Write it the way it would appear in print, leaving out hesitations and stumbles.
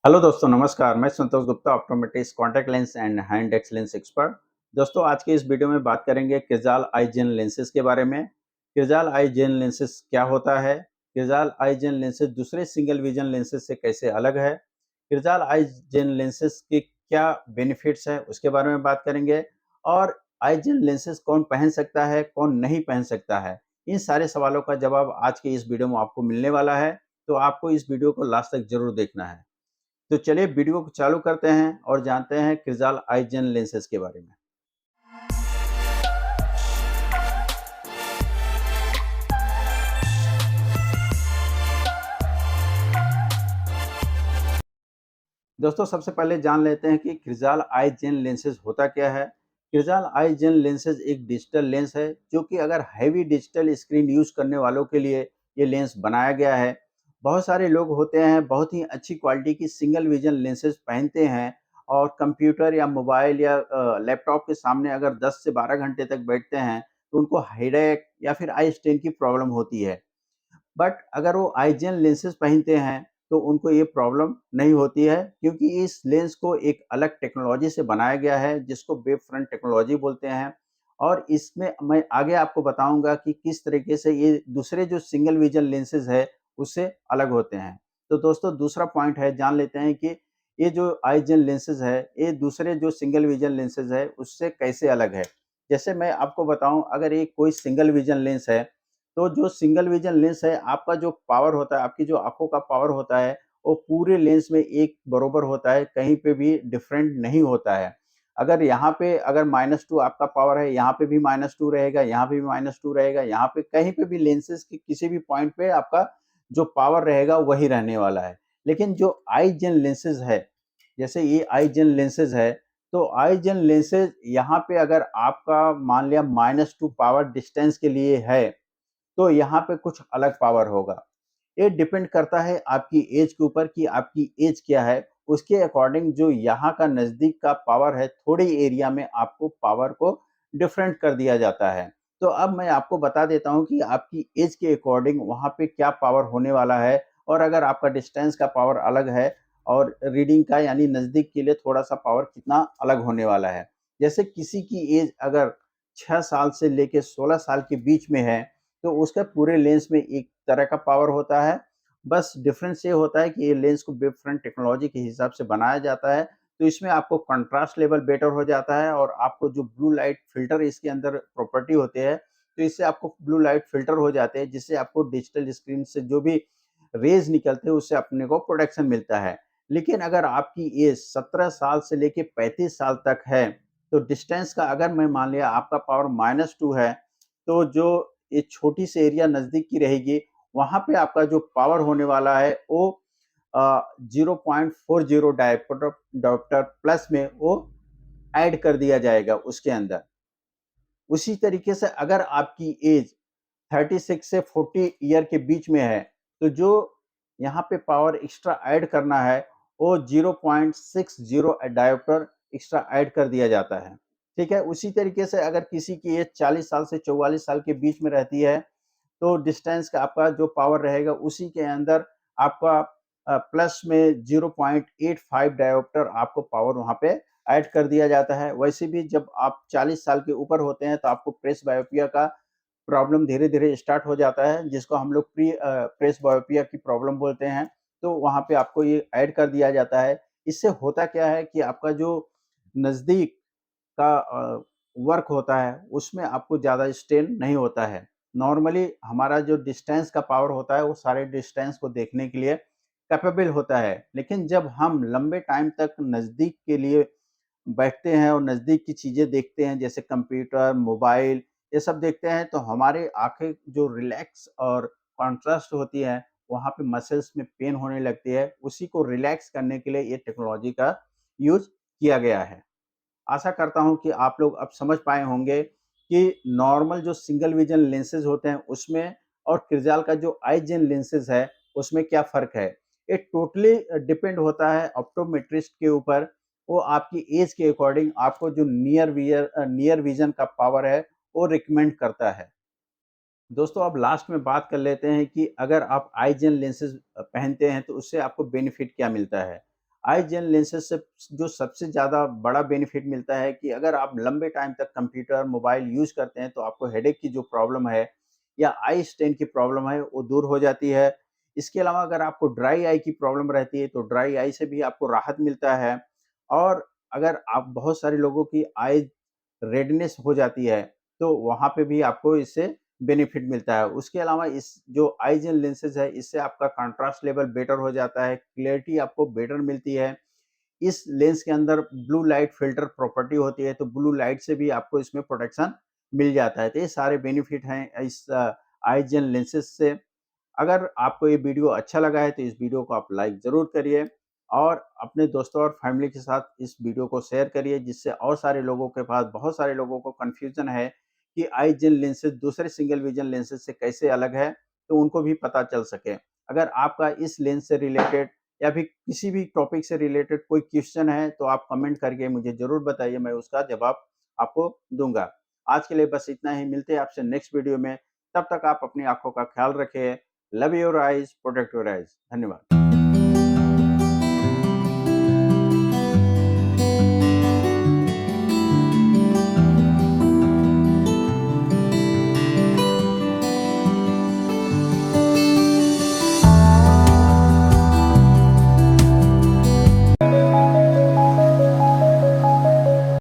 Hello दोस्तों, नमस्कार। मैं Santosh Gupta, optometrist, contact lens and hand excellence expert. दोस्तों, आज की इस वीडियो में बात करेंगे क्रिजाल आईजेन लेंसेज के बारे में। क्रिजाल आईजेन लेंसेज क्या होता है? क्रिजाल आईजेन लेंसेज दूसरे सिंगल विजन लेंसेज से कैसे अलग है? क्रिजाल आईजेन लेंसेज के क्या बेनिफिट्स है, उसके बारे में बात करेंगे। और आईजेन लेंसेज कौन पहन सकता है, कौन नहीं पहन सकता है, इन सारे सवालों का जवाब आज की इस वीडियो में आपको मिलने वाला है। तो आपको इस वीडियो को लास्ट तक जरूर देखना है। तो चलिए वीडियो को चालू करते हैं और जानते हैं क्रिजाल आईजेन लेंसेज के बारे में। दोस्तों, सबसे पहले जान लेते हैं कि क्रिजाल आईजेन लेंसेज होता क्या है। क्रिजाल आईजेन लेंसेज एक डिजिटल लेंस है जो कि अगर हैवी डिजिटल स्क्रीन यूज करने वालों के लिए ये लेंस बनाया गया है। बहुत सारे लोग होते हैं बहुत ही अच्छी क्वालिटी की सिंगल विजन लेंसेज पहनते हैं और कंप्यूटर या मोबाइल या लैपटॉप के सामने अगर 10 से 12 घंटे तक बैठते हैं तो उनको हेडेक या फिर आई स्ट्रेन की प्रॉब्लम होती है। बट अगर वो आईजेन लेंसेज पहनते हैं तो उनको ये प्रॉब्लम नहीं होती है, क्योंकि इस लेंस को एक अलग टेक्नोलॉजी से बनाया गया है जिसको वेव फ्रंट टेक्नोलॉजी बोलते हैं। और इसमें मैं आगे आपको बताऊंगा कि किस तरीके से ये दूसरे जो सिंगल विजन लेंसेज है उससे अलग होते हैं। तो दोस्तों, दूसरा पॉइंट है, जान लेते हैं कि ये जो आईजेन लेंसेज है ये दूसरे जो सिंगल विजन लेंसेज है उससे कैसे अलग है। जैसे मैं आपको बताऊं, अगर ये कोई सिंगल विजन लेंस है तो जो सिंगल विजन लेंस है, आपका जो पावर होता है, आपकी जो आँखों का पावर होता है, वो पूरे लेंस में एक बरोबर होता है, कहीं पे भी डिफरेंट नहीं होता है। अगर यहाँ पे अगर -2 आपका पावर है, यहाँ पे भी -2 रहेगा, यहाँ पे भी -2 रहेगा, यहाँ पे कहीं पे भी लेंसेज़ के किसी भी पॉइंट पे आपका जो पावर रहेगा वही रहने वाला है। लेकिन जो आई जेन लेंसेज़ है, जैसे ये आई जेन लेंसेज़ है, तो आई जेन लेंसेज़ यहाँ पे अगर आपका मान लिया -2 पावर डिस्टेंस के लिए है, तो यहाँ पे कुछ अलग पावर होगा। ये डिपेंड करता है आपकी एज के ऊपर कि आपकी एज क्या है, उसके अकॉर्डिंग जो यहाँ का नज़दीक का पावर है, थोड़ी एरिया में आपको पावर को डिफरेंट कर दिया जाता है। तो अब मैं आपको बता देता हूँ कि आपकी एज के अकॉर्डिंग वहाँ पे क्या पावर होने वाला है, और अगर आपका डिस्टेंस का पावर अलग है और रीडिंग का यानी नज़दीक के लिए थोड़ा-सा पावर कितना अलग होने वाला है। जैसे किसी की एज अगर 6 साल से लेके 16 साल के बीच में है, तो उसका पूरे लेंस में एक तरह का पावर होता है। बस डिफरेंस ये होता है कि ये लेंस को वेव फ्रंट टेक्नोलॉजी के हिसाब से बनाया जाता है, तो इसमें आपको कंट्रास्ट लेवल बेटर हो जाता है और आपको जो ब्लू लाइट फ़िल्टर इसके अंदर प्रॉपर्टी होते हैं, तो इससे आपको ब्लू लाइट फ़िल्टर हो जाते हैं, जिससे आपको डिजिटल स्क्रीन से जो भी रेज़ निकलते हैं, उससे अपने को प्रोटेक्शन मिलता है। लेकिन अगर आपकी एज 17 साल से लेके 35 साल तक है, तो डिस्टेंस का अगर मैं मान लिया आपका पावर -2 है, तो जो ये छोटी सी एरिया नज़दीक की रहेगी, वहाँ पे आपका जो पावर होने वाला है वो 0.40 डायोप्टर प्लस में वो ऐड कर दिया जाएगा उसके अंदर। उसी तरीके से अगर आपकी एज 36 से 40 ईयर के बीच में है, तो जो यहाँ पे पावर एक्स्ट्रा ऐड करना है, वो 0.60 डायोप्टर एक्स्ट्रा ऐड कर दिया जाता है। ठीक है? उसी तरीके से अगर किसी की एज 40 साल से 44 साल के बीच में रहती है, तो डिस्टेंस का आपका जो पावर रहेगा उसी के अंदर आपका प्लस में 0.85 डायोप्टर आपको पावर वहाँ पे ऐड कर दिया जाता है। वैसे भी जब आप 40 साल के ऊपर होते हैं तो आपको प्रेस बायोपिया का प्रॉब्लम धीरे-धीरे स्टार्ट हो जाता है, जिसको हम लोग प्रेस बायोपिया की प्रॉब्लम बोलते हैं। तो वहाँ पे आपको ये ऐड कर दिया जाता है। इससे होता क्या है कि आपका जो नज़दीक का वर्क होता है, उसमें आपको ज़्यादा स्ट्रेन नहीं होता है। नॉर्मली हमारा जो डिस्टेंस का पावर होता है, वो सारे डिस्टेंस को देखने के लिए कैपेबल होता है। लेकिन जब हम लंबे टाइम तक नज़दीक के लिए बैठते हैं और नज़दीक की चीज़ें देखते हैं, जैसे कंप्यूटर, मोबाइल, ये सब देखते हैं, तो हमारी आँखें जो रिलैक्स और कॉन्ट्रास्ट होती है, वहाँ पे मसल्स में पेन होने लगती है। उसी को रिलैक्स करने के लिए ये टेक्नोलॉजी का यूज़ किया गया है। आशा करता हूँ कि आप लोग अब समझ पाए होंगे कि नॉर्मल जो सिंगल विजन लेंसेज होते हैं उसमें और क्रिजाल का जो आई जेन लेंसेज है उसमें क्या फ़र्क है। ये टोटली डिपेंड होता है ऑप्टोमेट्रिस्ट के ऊपर। वो आपकी एज के अकॉर्डिंग आपको जो नियर विजन का पावर है वो रिकमेंड करता है। दोस्तों, अब लास्ट में बात कर लेते हैं कि अगर आप आई जेन लेंसेज पहनते हैं तो उससे आपको बेनिफिट क्या मिलता है। आई जेल लेंसेज से जो सबसे ज़्यादा बड़ा बेनिफिट मिलता है कि अगर आप लंबे टाइम तक कंप्यूटर, मोबाइल यूज़ करते हैं, तो आपको हेडेक की जो प्रॉब्लम है या आई स्ट्रेन की प्रॉब्लम है, वो दूर हो जाती है। इसके अलावा अगर आपको ड्राई आई की प्रॉब्लम रहती है, तो ड्राई आई से भी आपको राहत मिलता है और अगर आप बहुत सारे लोगों की आई रेडनेस हो जाती है, तो वहाँ पे भी आपको इससे बेनिफिट मिलता है। उसके अलावा इस जो आई जेल लेंसेज़ है, इससे आपका कंट्रास्ट लेवल बेटर हो जाता है, क्लैरिटी आपको बेटर मिलती है। इस लेंस के अंदर ब्लू लाइट फ़िल्टर प्रॉपर्टी होती है, तो ब्लू लाइट से भी आपको इसमें प्रोटेक्शन मिल जाता है। तो ये सारे बेनिफिट हैं इस आई जेल लेंसेज़ से। अगर आपको ये वीडियो अच्छा लगा है तो इस वीडियो को आप लाइक ज़रूर करिए और अपने दोस्तों और फैमिली के साथ इस वीडियो को शेयर करिए, जिससे और सारे लोगों के पास बहुत सारे लोगों को कन्फ्यूज़न है कि आई जेल लेंसेज़ दूसरे सिंगल विज़न लेंसेज़ से कैसे अलग है, तो उनको भी पता चल सके। अगर आपका इस लेंस से रिलेटेड या फिर किसी भी टॉपिक से रिलेटेड कोई क्वेश्चन है, तो आप कमेंट करके मुझे ज़रूर बताइए, मैं उसका जवाब आपको दूँगा। आज के लिए बस इतना ही, मिलते हैं आपसे नेक्स्ट वीडियो में। तब तक आप अपनी आँखों का ख्याल रखें। Love your eyes, protect your eyes. धन्यवाद।